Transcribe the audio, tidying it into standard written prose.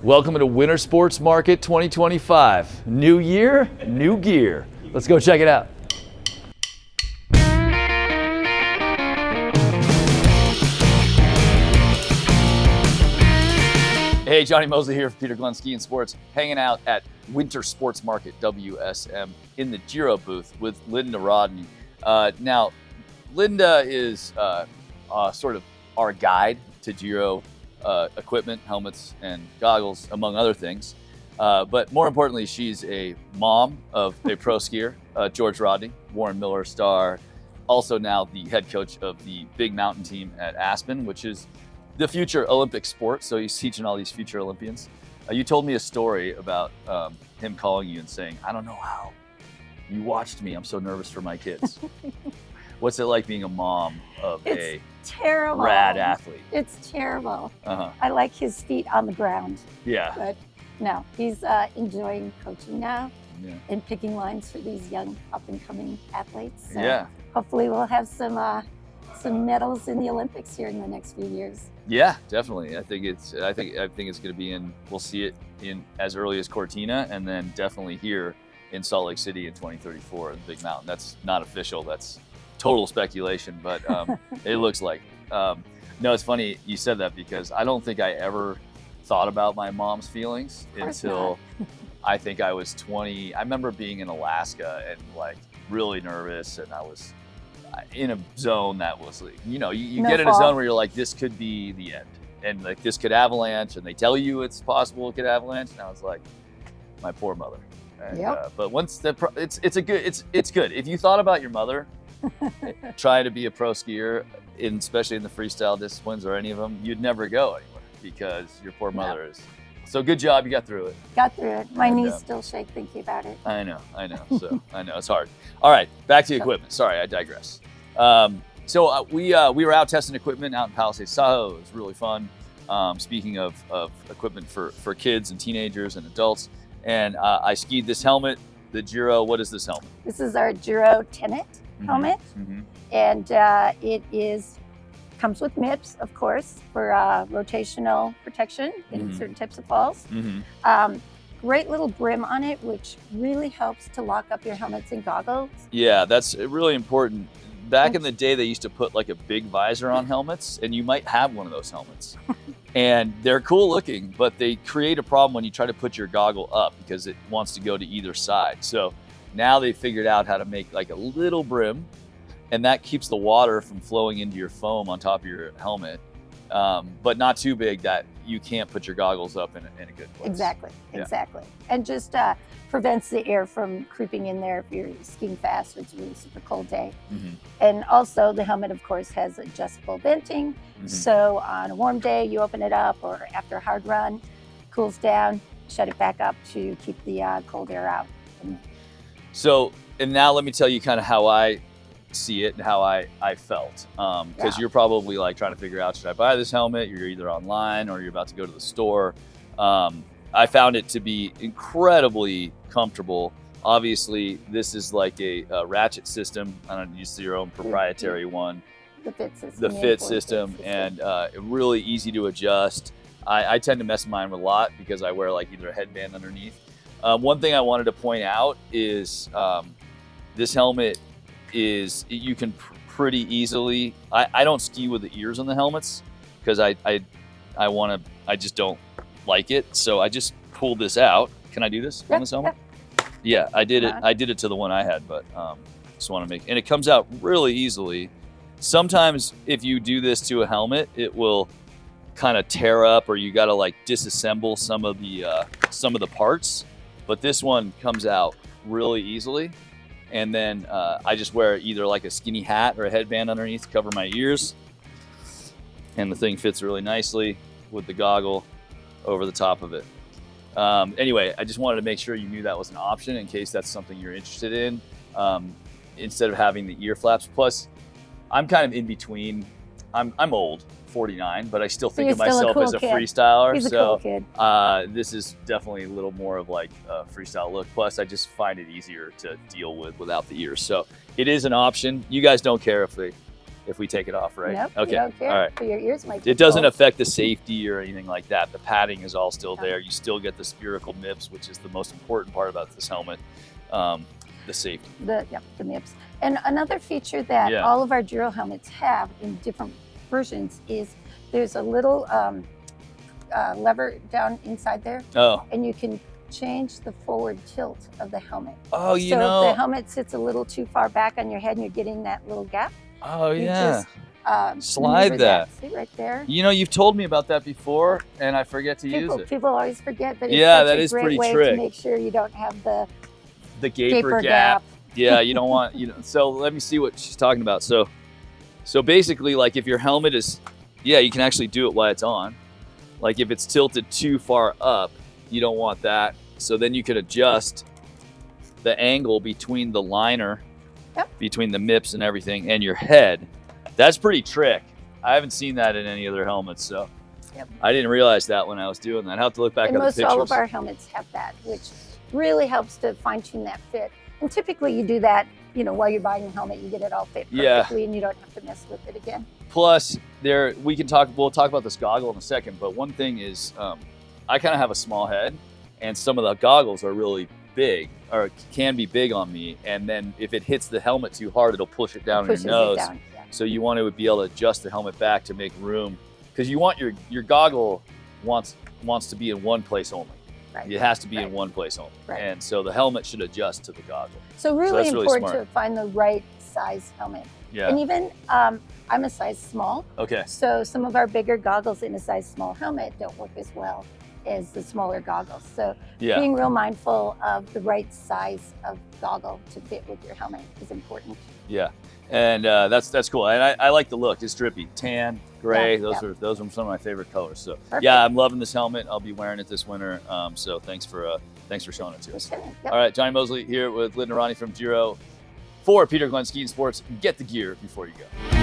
Welcome to Winter Sports Market 2025. New year, new gear. Let's go check it out. Hey, Jonny Moseley here for Peter Glenn Ski and Sports, hanging out at Winter Sports Market, WSM, in the Giro booth with Linda Rodney. Now, Linda is sort of our guide to Giro equipment, helmets, and goggles, among other things. But more importantly, she's a mom of a pro skier, George Rodney, Warren Miller star, also now the head coach of the big mountain team at Aspen, which is the future Olympic sport. So he's teaching all these future Olympians. You told me a story about him calling you and saying, "I don't know how you watched me. I'm so nervous for my kids." What's it like being a mom of a terrible rad athlete? It's terrible. Uh-huh. I like his feet on the ground. Yeah. But no, he's enjoying coaching now and picking lines for these young up and coming athletes. So Yeah. hopefully we'll have some medals in the Olympics here in the next few years. Yeah, definitely. I think it's going to be in. We'll see it in as early as Cortina, and then definitely here in Salt Lake City in 2034 in the Big Mountain. That's not official. That's total speculation, but it looks like. No, it's funny you said that because I don't think I ever thought about my mom's feelings until I think I was 20. I remember being in Alaska and like really nervous, and I was in a zone that was like, you get in a zone where you're like, this could be the end, and like this could avalanche, and they tell you it's possible it could avalanche, and I was like, my poor mother. And, but once it's good if you thought about your mother trying to be a pro skier, especially in the freestyle disciplines or any of them, you'd never go anywhere because your poor mother is. So good job, you got through it. My knees still shake thinking about it. I know. So I know it's hard. All right, back to the equipment. Sorry, I digress. So we were out testing equipment out in Palisades, Tahoe. It was really fun. Speaking of equipment for kids and teenagers and adults, and I skied this helmet, the Giro. What is this helmet? This is our Giro Tenet Helmet, and it comes with MIPS, of course, for rotational protection in certain types of falls. Great little brim on it, which really helps to lock up your helmets and goggles. Yeah, that's really important. Back in the day, they used to put like a big visor on helmets, and you might have one of those helmets. And they're cool looking, but they create a problem when you try to put your goggle up because it wants to go to either side. So now they figured out how to make like a little brim, and that keeps the water from flowing into your foam on top of your helmet, but not too big that you can't put your goggles up in a good place. Exactly. And just prevents the air from creeping in there if you're skiing fast or it's a really super cold day. And also the helmet, of course, has adjustable venting. So on a warm day, you open it up, or after a hard run, cools down, shut it back up to keep the cold air out. So, and now let me tell you kind of how I see it and how I felt. Because you're probably like trying to figure out, should I buy this helmet? You're either online or you're about to go to the store. I found it to be incredibly comfortable. Obviously, this is like a ratchet system. I don't use your own proprietary one. The fit system. The fit system, and really easy to adjust. I tend to mess mine with a lot because I wear like either a headband underneath. One thing I wanted to point out is this helmet you can pretty easily. I don't ski with the ears on the helmets because I just don't like it. So I just pulled this out. Can I do this on this helmet? Yeah, I did it. I did it to the one I had, but just want to and it comes out really easily. Sometimes if you do this to a helmet, it will kind of tear up, or you got to like disassemble some of the parts. But this one comes out really easily. And then I just wear either like a skinny hat or a headband underneath to cover my ears. And the thing fits really nicely with the goggle over the top of it. Anyway, I just wanted to make sure you knew that was an option in case that's something you're interested in, instead of having the ear flaps. Plus, I'm kind of in between. I'm old, 49, but I still think of myself as a freestyler. He's a cool kid. This is definitely a little more of like a freestyle look. Plus, I just find it easier to deal with without the ears. So it is an option. You guys don't care if if we take it off, right? Nope, Okay. you don't care. All right. But your ears might be It doesn't cold. affect the safety or anything like that. The padding is all still No. there. You still get the spherical MIPS, which is the most important part about this helmet. The safety. The MIPS. And another feature that Yeah. all of our Giro helmets have in different versions is there's a little lever down inside there, Oh. and you can change the forward tilt of the helmet. Oh, you so know. if the helmet sits a little too far back on your head and you're getting that little gap, Oh, you yeah. just Slide maneuver that. See right there? You know, you've told me about that before, and I forget to use it. People always forget, but it's Yeah, such that a is great pretty way trick. to make sure you don't have the The gaper gap. Yeah, you don't want, so let me see what she's talking about. So basically, like if your helmet is, yeah, you can actually do it while it's on. Like if it's tilted too far up, you don't want that. So then you could adjust the angle between the liner, between the MIPS and everything, and your head. That's pretty trick. I haven't seen that in any other helmets, so I didn't realize that when I was doing that. I have to look back and at the most pictures. all of our helmets have that, which really helps to fine tune that fit. And typically you do that, while you're buying a helmet, you get it all fit perfectly and you don't have to mess with it again. Plus, we'll talk about this goggle in a second, but one thing is I kind of have a small head, and some of the goggles are really big, or can be big on me, and then if it hits the helmet too hard, it'll push it down in your nose. Down, So you want to be able to adjust the helmet back to make room, because you want your goggle wants to be in one place only. Right. It has to be in one place only. Right. And so the helmet should adjust to the goggle. So really that's really important smart. to find the right size helmet. Yeah. And even I'm a size small. Okay. So some of our bigger goggles in a size small helmet don't work as well as the smaller goggles. So being real mindful of the right size of goggle to fit with your helmet is important. Yeah. And that's cool. And I like the look. It's drippy. Tan, gray. Those are some of my favorite colors. So yeah, I'm loving this helmet. I'll be wearing it this winter. So thanks for showing it to us. All right, Jonny Moseley here with Lynn and Ronnie from Giro. For Peter Glenn Ski and Sports, get the gear before you go.